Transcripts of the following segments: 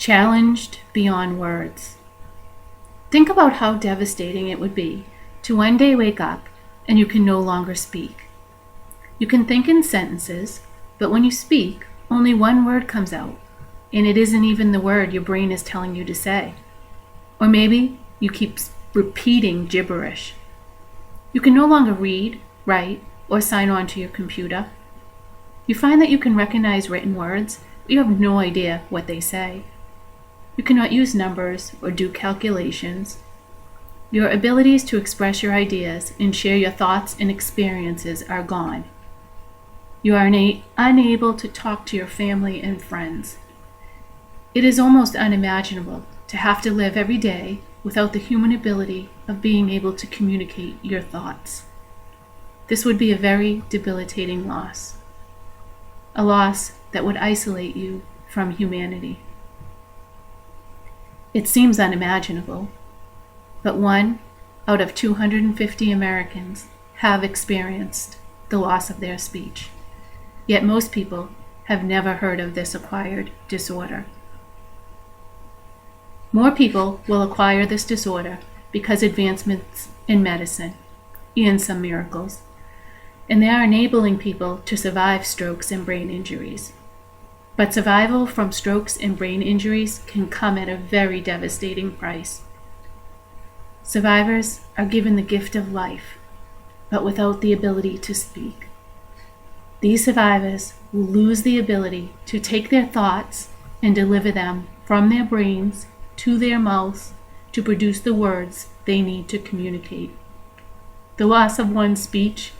challenged beyond words. Think about how devastating it would be to one day wake up and you can no longer speak. You can think in sentences, but when you speak, only one word comes out, and it isn't even the word your brain is telling you to say. Or maybe you keep repeating gibberish. You can no longer read, write, or sign on to your computer. You find that you can recognize written words, but you have no idea what they say. You cannot use numbers or do calculations. Your abilities to express your ideas and share your thoughts and experiences are gone. You are unable to talk to your family and friends. It is almost unimaginable to have to live every day without the human ability of being able to communicate your thoughts. This would be a very debilitating loss, a loss that would isolate you from humanity. It seems unimaginable, but 1 out of 250 Americans have experienced the loss of their speech. Yet most people have never heard of this acquired disorder. More people will acquire this disorder because advancements in medicine and some miracles, and they are enabling people to survive strokes and brain injuries. But survival from strokes and brain injuries can come at a very devastating price. Survivors are given the gift of life, but without the ability to speak. These survivors will lose the ability to take their thoughts and deliver them from their brains to their mouths to produce the words they need to communicate. The loss of one's speech,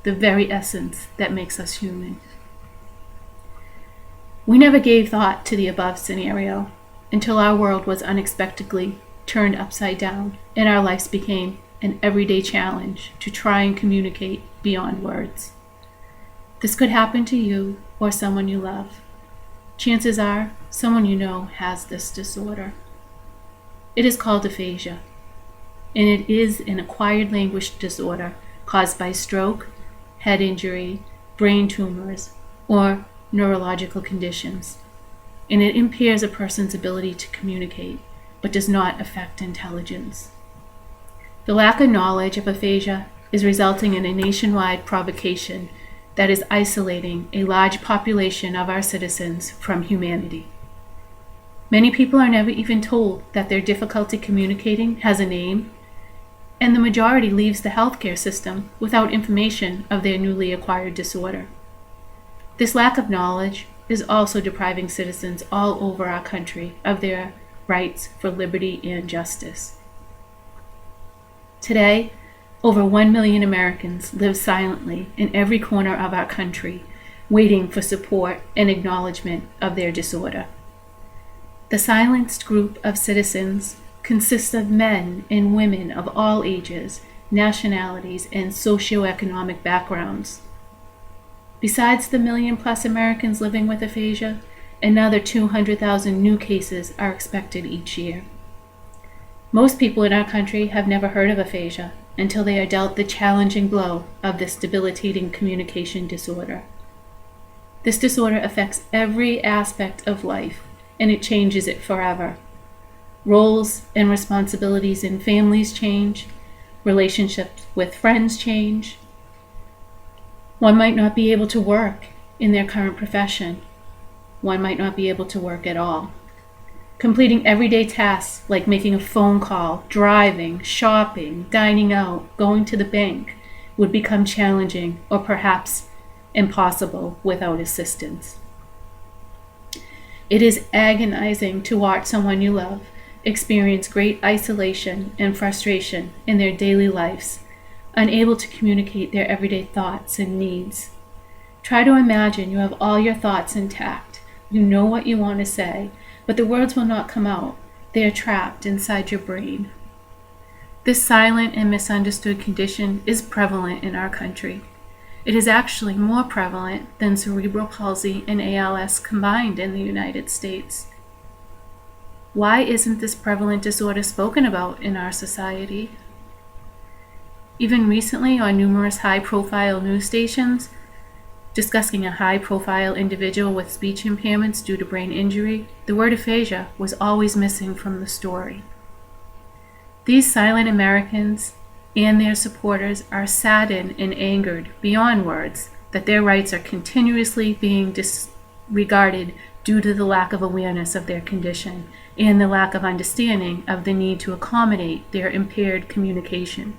the very essence that makes us human. We never gave thought to the above scenario until our world was unexpectedly turned upside down and our lives became an everyday challenge to try and communicate beyond words. This could happen to you or someone you love. Chances are someone you know has this disorder. It is called aphasia, and it is an acquired language disorder caused by stroke, head injury, brain tumors, or neurological conditions, and it impairs a person's ability to communicate, but does not affect intelligence. The lack of knowledge of aphasia is resulting in a nationwide provocation that is isolating a large population of our citizens from humanity. Many people are never even told that their difficulty communicating has a name, and the majority leaves the healthcare system without information of their newly acquired disorder. This lack of knowledge is also depriving citizens all over our country of their rights for liberty and justice. Today, over 1 million Americans live silently in every corner of our country, waiting for support and acknowledgement of their disorder. The silenced group of citizens consists of men and women of all ages, nationalities, and socioeconomic backgrounds. Besides the 1 million+ Americans living with aphasia, another 200,000 new cases are expected each year. Most people in our country have never heard of aphasia until they are dealt the challenging blow of this debilitating communication disorder. This disorder affects every aspect of life, and it changes it forever. Roles and responsibilities in families change, relationships with friends change. One might not be able to work in their current profession. One might not be able to work at all. Completing everyday tasks like making a phone call, driving, shopping, dining out, going to the bank would become challenging or perhaps impossible without assistance. It is agonizing to watch someone you love experience great isolation and frustration in their daily lives, unable to communicate their everyday thoughts and needs. Try to imagine you have all your thoughts intact. You know what you want to say, but the words will not come out. They are trapped inside your brain. This silent and misunderstood condition is prevalent in our country. It is actually more prevalent than cerebral palsy and ALS combined in the United States. Why isn't this prevalent disorder spoken about in our society? Even recently, on numerous high-profile news stations, discussing a high-profile individual with speech impairments due to brain injury, the word aphasia was always missing from the story. These silent Americans and their supporters are saddened and angered beyond words that their rights are continuously being disregarded due to the lack of awareness of their condition and the lack of understanding of the need to accommodate their impaired communication.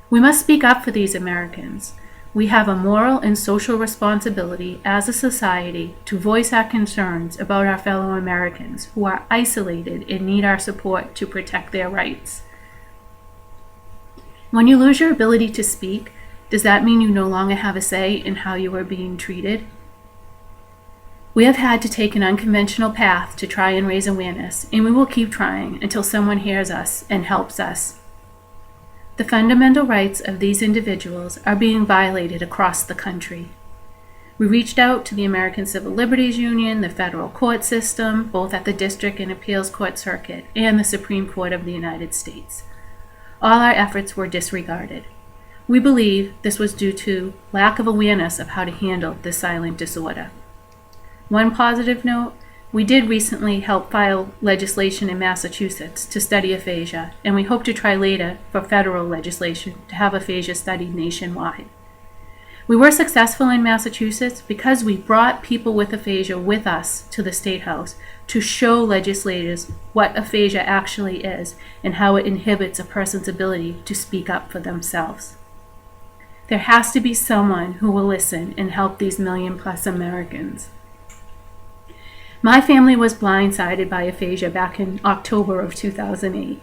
We must speak up for these Americans. We have a moral and social responsibility as a society to voice our concerns about our fellow Americans who are isolated and need our support to protect their rights. When you lose your ability to speak, does that mean you no longer have a say in how you are being treated? We have had to take an unconventional path to try and raise awareness, and we will keep trying until someone hears us and helps us. The fundamental rights of these individuals are being violated across the country. We reached out to the American Civil Liberties Union, the federal court system, both at the district and appeals court circuit, and the Supreme Court of the United States. All our efforts were disregarded. We believe this was due to lack of awareness of how to handle this silent disorder. One positive note, we did recently help file legislation in Massachusetts to study aphasia, and we hope to try later for federal legislation to have aphasia studied nationwide. We were successful in Massachusetts because we brought people with aphasia with us to the State House to show legislators what aphasia actually is and how it inhibits a person's ability to speak up for themselves. There has to be someone who will listen and help these million-plus Americans. My family was blindsided by aphasia back in October of 2008,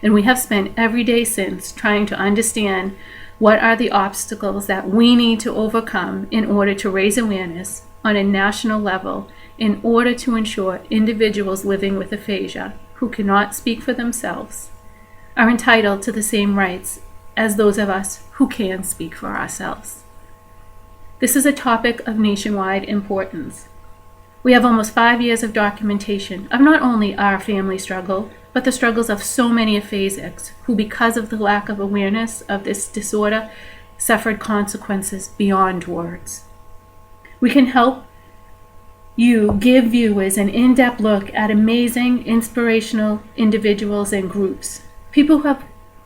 and we have spent every day since trying to understand what are the obstacles that we need to overcome in order to raise awareness on a national level in order to ensure individuals living with aphasia who cannot speak for themselves are entitled to the same rights as those of us who can speak for ourselves. This is a topic of nationwide importance. We have almost 5 years of documentation of not only our family struggle, but the struggles of so many aphasics who, because of the lack of awareness of this disorder, suffered consequences beyond words. We can help you give viewers an in-depth look at amazing, inspirational individuals and groups, people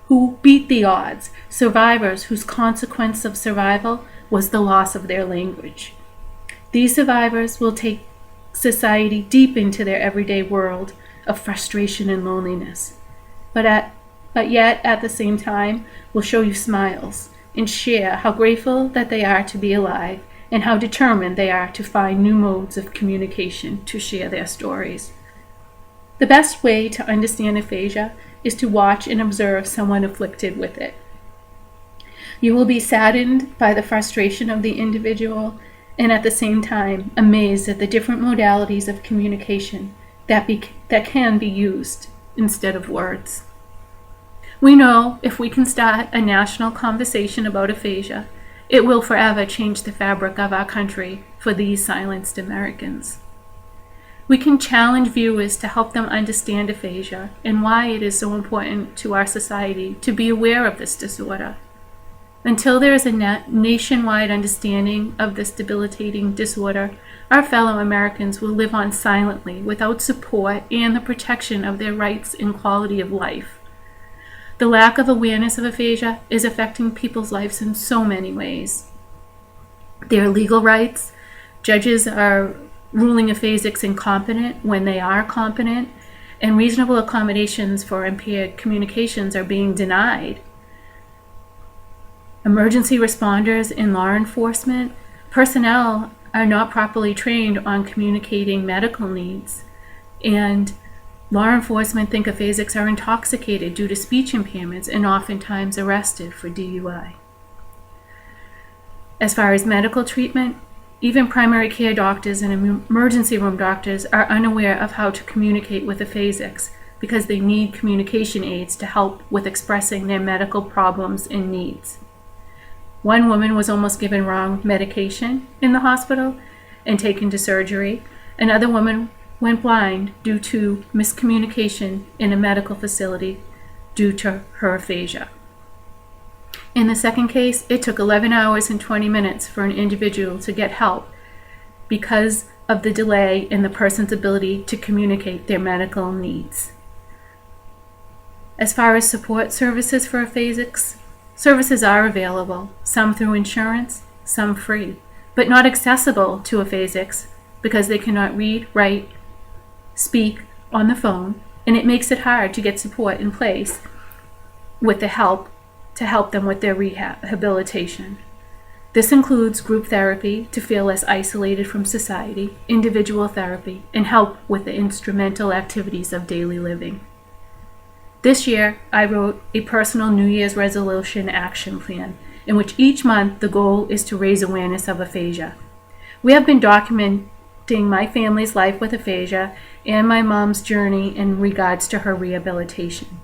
who beat the odds, survivors whose consequence of survival was the loss of their language. These survivors will take society deep into their everyday world of frustration and loneliness, but yet at the same time will show you smiles and share how grateful that they are to be alive and how determined they are to find new modes of communication to share their stories. The best way to understand aphasia is to watch and observe someone afflicted with it. You will be saddened by the frustration of the individual and at the same time amazed at the different modalities of communication that can be used instead of words. We know if we can start a national conversation about aphasia, it will forever change the fabric of our country for these silenced Americans. We can challenge viewers to help them understand aphasia and why it is so important to our society to be aware of this disorder. Until there is a nationwide understanding of this debilitating disorder, our fellow Americans will live on silently without support and the protection of their rights and quality of life. The lack of awareness of aphasia is affecting people's lives in so many ways. Their legal rights, judges are ruling aphasics incompetent when they are competent, and reasonable accommodations for impaired communications are being denied. Emergency responders and law enforcement personnel are not properly trained on communicating medical needs, and law enforcement think aphasics are intoxicated due to speech impairments and oftentimes arrested for DUI. As far as medical treatment, even primary care doctors and emergency room doctors are unaware of how to communicate with aphasics because they need communication aids to help with expressing their medical problems and needs. One woman was almost given wrong medication in the hospital and taken to surgery. Another woman went blind due to miscommunication in a medical facility due to her aphasia. In the second case, it took 11 hours and 20 minutes for an individual to get help because of the delay in the person's ability to communicate their medical needs. As far as support services for aphasics, services are available, some through insurance, some free, but not accessible to aphasics because they cannot read, write, speak on the phone, and it makes it hard to get support in place with the help to help them with their rehabilitation. This includes group therapy to feel less isolated from society, individual therapy, and help with the instrumental activities of daily living. This year, I wrote a personal New Year's resolution action plan in which each month the goal is to raise awareness of aphasia. We have been documenting my family's life with aphasia and my mom's journey in regards to her rehabilitation.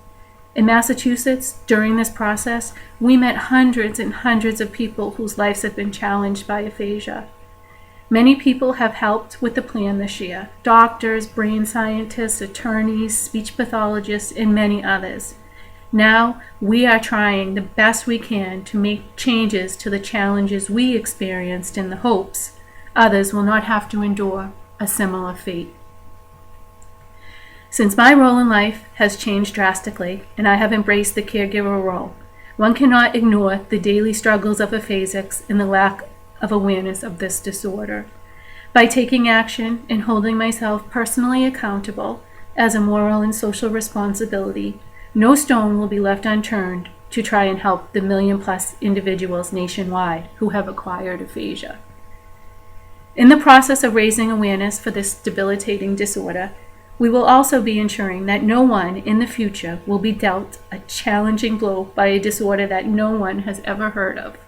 In Massachusetts, during this process, we met hundreds and hundreds of people whose lives have been challenged by aphasia. Many people have helped with the plan this year: doctors, brain scientists, attorneys, speech pathologists, and many others. Now, we are trying the best we can to make changes to the challenges we experienced in the hopes others will not have to endure a similar fate. Since my role in life has changed drastically and I have embraced the caregiver role, one cannot ignore the daily struggles of aphasics and the lack of awareness of this disorder. By taking action and holding myself personally accountable as a moral and social responsibility, no stone will be left unturned to try and help the 1 million+ individuals nationwide who have acquired aphasia. In the process of raising awareness for this debilitating disorder, we will also be ensuring that no one in the future will be dealt a challenging blow by a disorder that no one has ever heard of.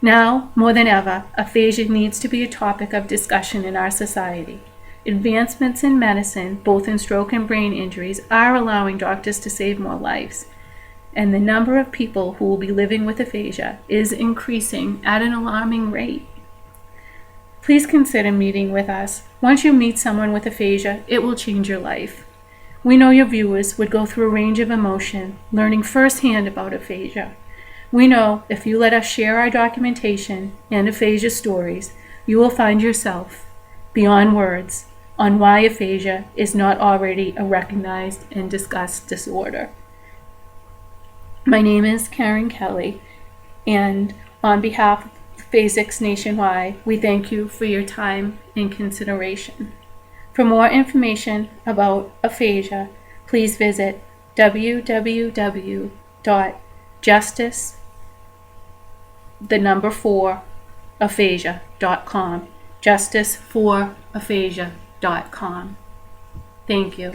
Now, more than ever, aphasia needs to be a topic of discussion in our society. Advancements in medicine, both in stroke and brain injuries, are allowing doctors to save more lives, and the number of people who will be living with aphasia is increasing at an alarming rate. Please consider meeting with us. Once you meet someone with aphasia, it will change your life. We know your viewers would go through a range of emotion, learning firsthand about aphasia. We know if you let us share our documentation and aphasia stories, you will find yourself, beyond words, on why aphasia is not already a recognized and discussed disorder. My name is Karen Kelly, and on behalf of Aphasics Nationwide, we thank you for your time and consideration. For more information about aphasia, please visit www.justice4aphasia.com. justice4aphasia.com. Thank you.